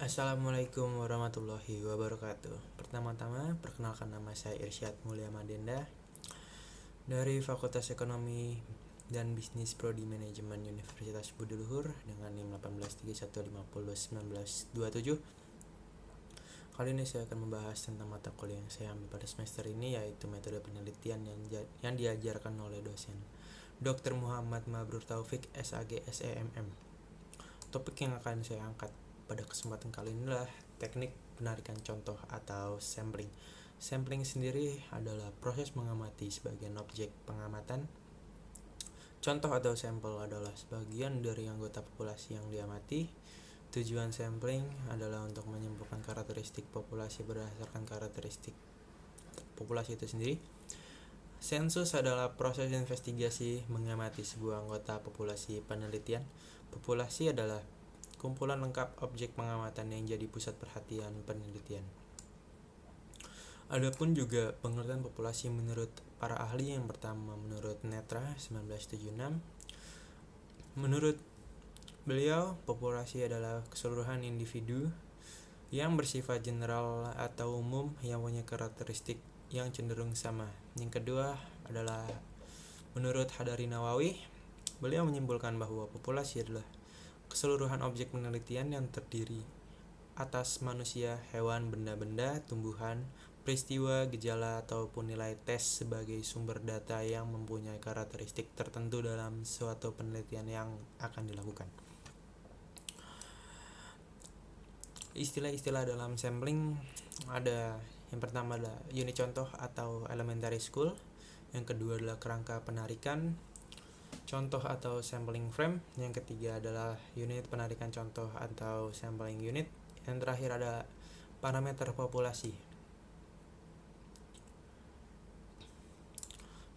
Assalamualaikum warahmatullahi wabarakatuh. Pertama-tama, perkenalkan nama saya Irsyad Mulia Madenda dari Fakultas Ekonomi dan Bisnis Prodi Manajemen Universitas Budi Luhur dengan NIM 1831501927. Kali ini saya akan membahas tentang mata kuliah yang saya ambil pada semester ini, yaitu metode penelitian yang diajarkan oleh dosen Dr. Muhammad Mabrur Taufik, SAG, SEMM. Topik yang akan saya angkat pada kesempatan kali ini adalah teknik penarikan contoh atau sampling. Sampling sendiri adalah proses mengamati sebagian objek pengamatan. Contoh atau sampel adalah sebagian dari anggota populasi yang diamati. Tujuan sampling adalah untuk menyimpulkan karakteristik populasi berdasarkan karakteristik populasi itu sendiri. Sensus adalah proses investigasi mengamati sebuah anggota populasi penelitian. Populasi adalah kumpulan lengkap objek pengamatan yang jadi pusat perhatian penelitian. Adapun juga pengertian populasi menurut para ahli. Yang pertama menurut Netra 1976. Menurut beliau, populasi adalah keseluruhan individu yang bersifat general atau umum yang punya karakteristik yang cenderung sama. Yang kedua adalah menurut Hadari Nawawi. Beliau menyimpulkan bahwa populasi adalah keseluruhan objek penelitian yang terdiri atas manusia, hewan, benda-benda, tumbuhan, peristiwa, gejala, ataupun nilai tes sebagai sumber data yang mempunyai karakteristik tertentu dalam suatu penelitian yang akan dilakukan. Istilah-istilah dalam sampling ada yang pertama adalah unit contoh atau elementary school. Yang kedua adalah kerangka penarikan contoh atau sampling frame. Yang ketiga adalah unit penarikan contoh atau sampling unit. Yang terakhir ada parameter populasi.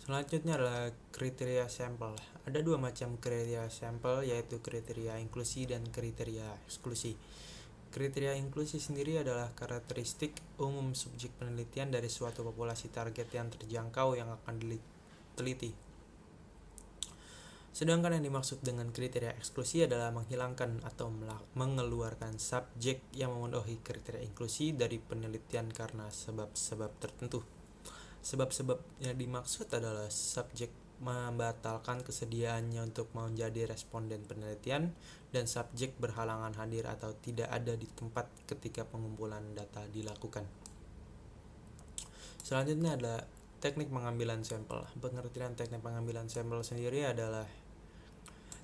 Selanjutnya adalah kriteria sampel. Ada dua macam kriteria sampel, yaitu kriteria inklusi dan kriteria eksklusi. Kriteria inklusi sendiri adalah karakteristik umum subjek penelitian dari suatu populasi target yang terjangkau yang akan diteliti. Sedangkan yang dimaksud dengan kriteria eksklusi adalah menghilangkan atau mengeluarkan subjek yang memenuhi kriteria inklusi dari penelitian karena sebab-sebab tertentu. Sebab-sebab yang dimaksud adalah subjek membatalkan kesediaannya untuk menjadi responden penelitian, dan subjek berhalangan hadir atau tidak ada di tempat ketika pengumpulan data dilakukan. Selanjutnya adalah teknik pengambilan sampel. Pengertian teknik pengambilan sampel sendiri adalah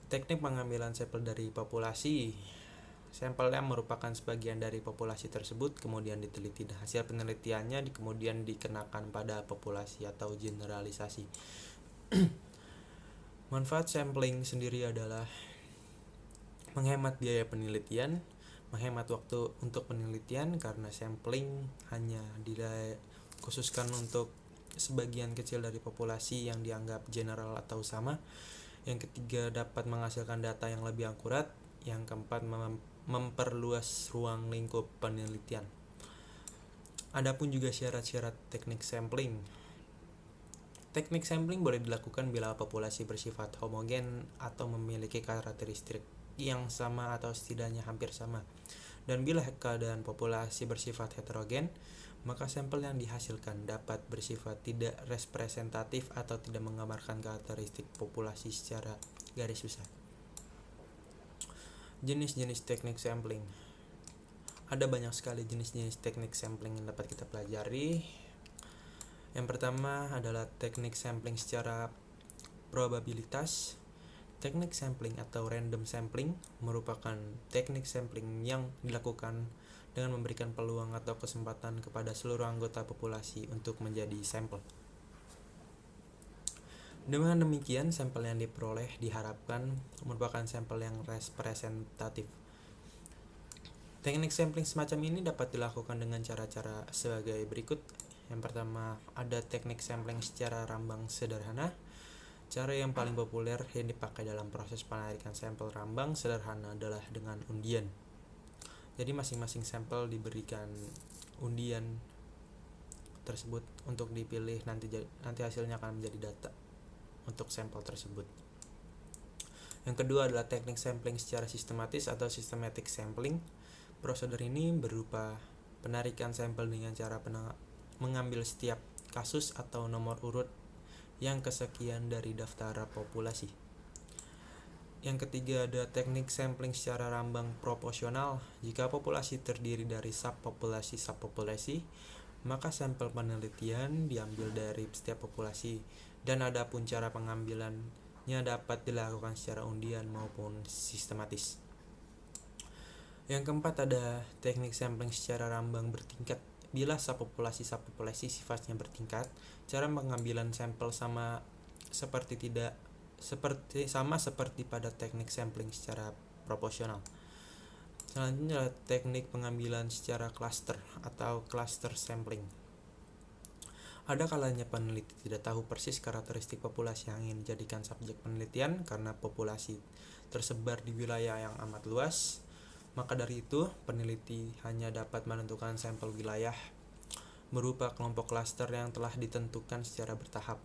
teknik pengambilan sampel dari populasi. Sampel yang merupakan sebagian dari populasi tersebut kemudian diteliti dan hasil penelitiannya kemudian dikenakan pada populasi atau generalisasi. Manfaat sampling sendiri adalah menghemat biaya penelitian, menghemat waktu untuk penelitian karena sampling hanya dikhususkan untuk sebagian kecil dari populasi yang dianggap general atau sama. Yang ketiga, dapat menghasilkan data yang lebih akurat. Yang keempat, memperluas ruang lingkup penelitian. Adapun juga syarat-syarat teknik sampling. Teknik sampling boleh dilakukan bila populasi bersifat homogen atau memiliki karakteristik yang sama atau setidaknya hampir sama. Dan bila keadaan populasi bersifat heterogen, maka sampel yang dihasilkan dapat bersifat tidak representatif atau tidak menggambarkan karakteristik populasi secara garis besar. Jenis-jenis teknik sampling. Ada banyak sekali jenis-jenis teknik sampling yang dapat kita pelajari. Yang pertama adalah teknik sampling secara probabilitas. Teknik sampling atau random sampling merupakan teknik sampling yang dilakukan dengan memberikan peluang atau kesempatan kepada seluruh anggota populasi untuk menjadi sampel. Dengan demikian, sampel yang diperoleh diharapkan merupakan sampel yang representatif. Teknik sampling semacam ini dapat dilakukan dengan cara-cara sebagai berikut. Yang pertama, ada teknik sampling secara rambang sederhana. Cara yang paling populer yang dipakai dalam proses penarikan sampel rambang sederhana adalah dengan undian. Jadi masing-masing sampel diberikan undian tersebut untuk dipilih, nanti hasilnya akan menjadi data untuk sampel tersebut. Yang kedua adalah teknik sampling secara sistematis atau systematic sampling. Prosedur ini berupa penarikan sampel dengan cara mengambil setiap kasus atau nomor urut yang kesekian dari daftar populasi. Yang ketiga ada teknik sampling secara rambang proporsional. Jika populasi terdiri dari subpopulasi, maka sampel penelitian diambil dari setiap populasi, dan adapun cara pengambilannya dapat dilakukan secara undian maupun sistematis. Yang keempat ada teknik sampling secara rambang bertingkat. Bila subpopulasi sifatnya bertingkat, cara pengambilan sampel sama seperti pada teknik sampling secara proporsional. Selanjutnya adalah teknik pengambilan secara cluster atau cluster sampling. Ada kalanya peneliti tidak tahu persis karakteristik populasi yang ingin dijadikan subjek penelitian karena populasi tersebar di wilayah yang amat luas. Maka dari itu, peneliti hanya dapat menentukan sampel wilayah berupa kelompok cluster yang telah ditentukan secara bertahap.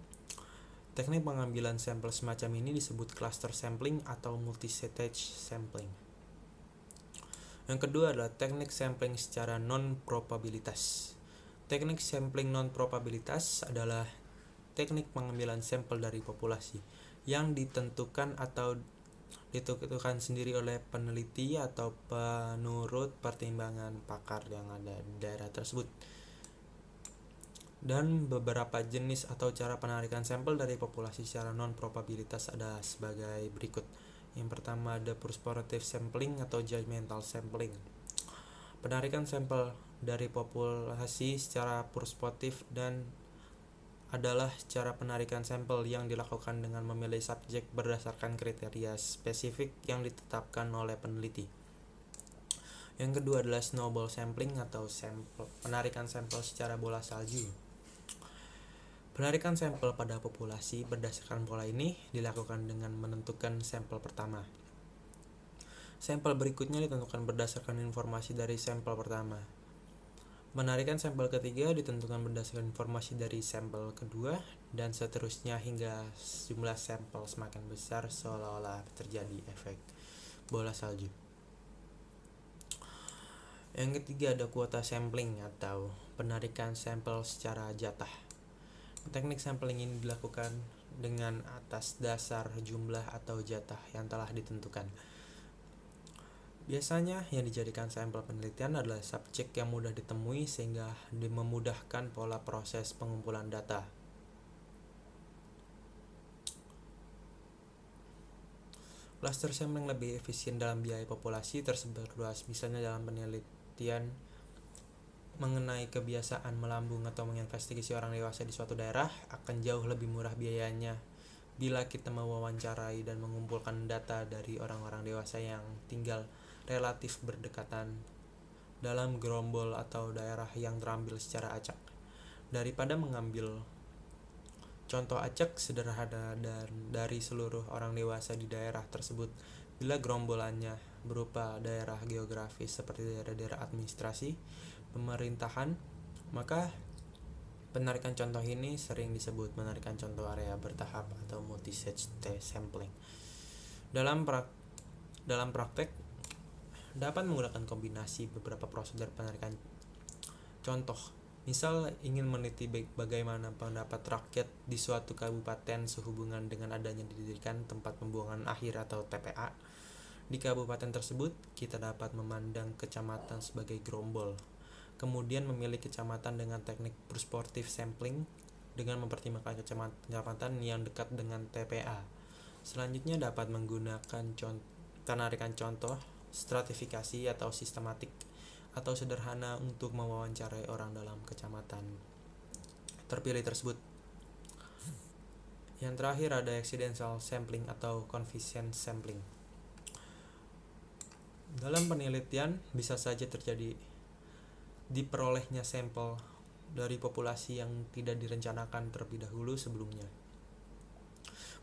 Teknik pengambilan sampel semacam ini disebut cluster sampling atau multi-stage sampling. Yang kedua adalah teknik sampling secara non-probabilitas. Teknik sampling non-probabilitas adalah teknik pengambilan sampel dari populasi yang ditentukan sendiri oleh peneliti atau penurut pertimbangan pakar yang ada di daerah tersebut. Dan beberapa jenis atau cara penarikan sampel dari populasi secara non-probabilitas ada sebagai berikut. Yang pertama ada prospective sampling atau judgmental sampling. Penarikan sampel dari populasi secara prospektif dan adalah cara penarikan sampel yang dilakukan dengan memilih subjek berdasarkan kriteria spesifik yang ditetapkan oleh peneliti. Yang kedua adalah snowball sampling atau penarikan sampel secara bola salju. Penarikan sampel pada populasi berdasarkan pola ini dilakukan dengan menentukan sampel pertama. Sampel berikutnya ditentukan berdasarkan informasi dari sampel pertama. Penarikan sampel ketiga ditentukan berdasarkan informasi dari sampel kedua, dan seterusnya hingga jumlah sampel semakin besar seolah-olah terjadi efek bola salju. Yang ketiga ada kuota sampling atau penarikan sampel secara jatah. Teknik sampling ini dilakukan dengan atas dasar jumlah atau jatah yang telah ditentukan. Biasanya yang dijadikan sampel penelitian adalah subjek yang mudah ditemui sehingga memudahkan pola proses pengumpulan data. Cluster sampling lebih efisien dalam biaya populasi tersebar luas, misalnya dalam penelitian mengenai kebiasaan melambung atau menginvestigasi orang dewasa di suatu daerah akan jauh lebih murah biayanya bila kita mewawancarai dan mengumpulkan data dari orang-orang dewasa yang tinggal relatif berdekatan dalam gerombol atau daerah yang terambil secara acak, daripada mengambil contoh acak sederhana dan dari seluruh orang dewasa di daerah tersebut. Bila gerombolannya berupa daerah geografis seperti daerah-daerah administrasi pemerintahan, maka penarikan contoh ini sering disebut penarikan contoh area bertahap atau multi-stage sampling. Dalam praktek dapat menggunakan kombinasi beberapa prosedur penarikan contoh. Misal ingin meneliti bagaimana pendapat rakyat di suatu kabupaten sehubungan dengan adanya didirikan tempat pembuangan akhir atau TPA di kabupaten tersebut, kita dapat memandang kecamatan sebagai gerombol. Kemudian memilih kecamatan dengan teknik prospective sampling dengan mempertimbangkan kecamatan yang dekat dengan TPA. Selanjutnya dapat menggunakan penarikan contoh stratifikasi atau sistematik atau sederhana untuk mewawancarai orang dalam kecamatan terpilih tersebut. Yang terakhir ada accidental sampling atau confidence sampling. Dalam penelitian bisa saja terjadi diperolehnya sampel dari populasi yang tidak direncanakan terlebih dahulu sebelumnya,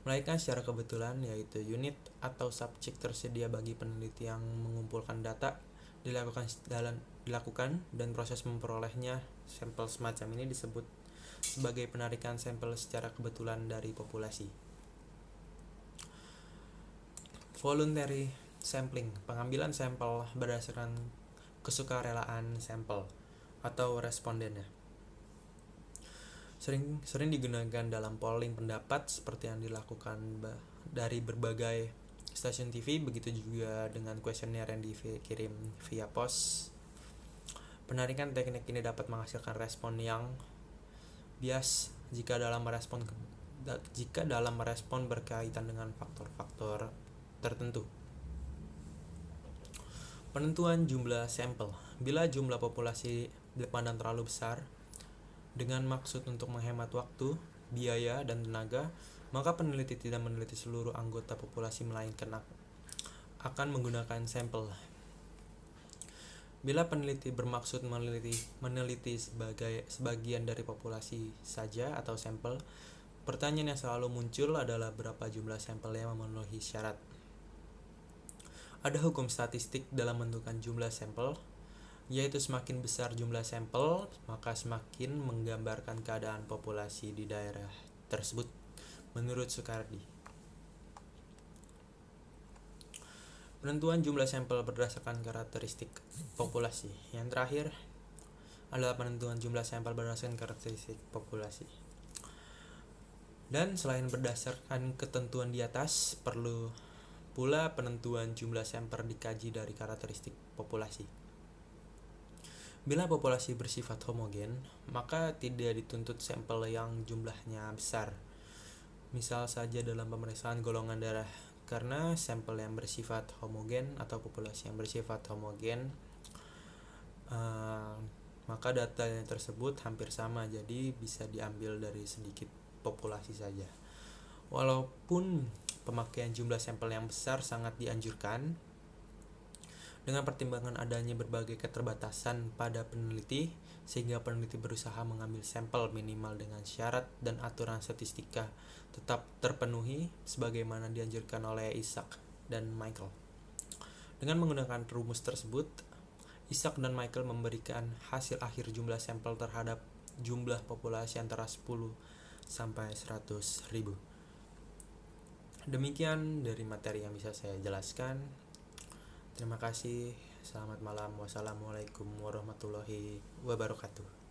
melainkan secara kebetulan, yaitu unit atau subjek tersedia bagi peneliti yang mengumpulkan data dilakukan dan proses memperolehnya sampel semacam ini disebut sebagai penarikan sampel secara kebetulan dari populasi. Voluntary sampling, pengambilan sampel berdasarkan kesukarelaan sampel atau respondennya. Sering digunakan dalam polling pendapat seperti yang dilakukan dari berbagai stasiun TV, begitu juga dengan kuesioner yang dikirim via pos. Penarikan teknik ini dapat menghasilkan respon yang bias jika dalam merespon berkaitan dengan faktor-faktor tertentu. Penentuan jumlah sampel. Bila jumlah populasi dipandang terlalu besar dengan maksud untuk menghemat waktu, biaya, dan tenaga, maka peneliti tidak meneliti seluruh anggota populasi melainkan akan menggunakan sampel. Bila peneliti bermaksud meneliti sebagian dari populasi saja atau sampel, pertanyaan yang selalu muncul adalah berapa jumlah sampel yang memenuhi syarat. Ada hukum statistik dalam menentukan jumlah sampel, yaitu semakin besar jumlah sampel, maka semakin menggambarkan keadaan populasi di daerah tersebut, menurut Soekardi. Penentuan jumlah sampel berdasarkan karakteristik populasi. Yang terakhir adalah penentuan jumlah sampel berdasarkan karakteristik populasi. Dan selain berdasarkan ketentuan di atas, perlu pula penentuan jumlah sampel dikaji dari karakteristik populasi. Bila populasi bersifat homogen, maka tidak dituntut sampel yang jumlahnya besar. Misal saja dalam pemeriksaan golongan darah, karena sampel yang bersifat homogen atau populasi yang bersifat homogen, maka data tersebut hampir sama, jadi bisa diambil dari sedikit populasi saja. Walaupun pemakaian jumlah sampel yang besar sangat dianjurkan, dengan pertimbangan adanya berbagai keterbatasan pada peneliti, sehingga peneliti berusaha mengambil sampel minimal dengan syarat dan aturan statistika tetap terpenuhi sebagaimana dianjurkan oleh Isaac dan Michael. Dengan menggunakan rumus tersebut, Isaac dan Michael memberikan hasil akhir jumlah sampel terhadap jumlah populasi antara 10 sampai 100 ribu. Demikian dari materi yang bisa saya jelaskan. Terima kasih. Selamat malam. Wassalamualaikum warahmatullahi wabarakatuh.